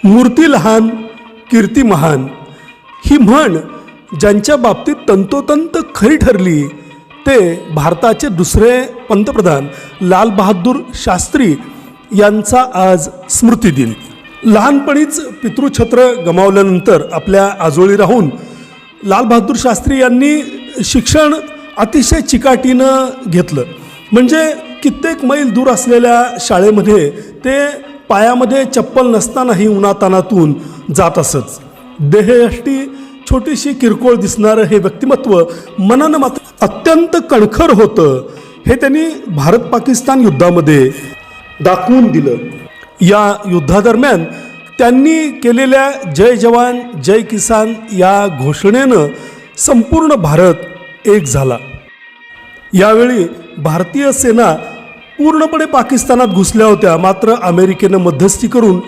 मूर्ती लहान कीर्ती महान ही म्हण ज्यांच्या बाबतीत तंतोतंत खरी ठरली ते भारताचे दुसरे पंतप्रधान लाल बहादूर शास्त्री यांचा आज स्मृतिदिन. लहानपणीच पितृछत्र गमावल्यानंतर आपल्या आजोळी राहून लाल बहादूर शास्त्री यांनी शिक्षण अतिशय चिकाटीनं घेतलं. म्हणजे कित्येक मैल दूर असलेल्या शाळेमध्ये ते पायामध्ये चप्पल नसतानाही उन्हातानातून जात असत. देहयष्टी छोटीशी किरकोळ दिसणारं हे व्यक्तिमत्व मनानं मात्र अत्यंत कणखर होतं हे त्यांनी भारत पाकिस्तान युद्धामध्ये दाखवून दिलं. या युद्धादरम्यान त्यांनी केलेल्या जय जवान जय किसान या घोषणेनं संपूर्ण भारत एक झाला. यावेळी भारतीय सेना पूर्णपणे पाकिस्तानात घुसल्या होत्या. मात्र अमेरिकेनं मध्यस्थी करून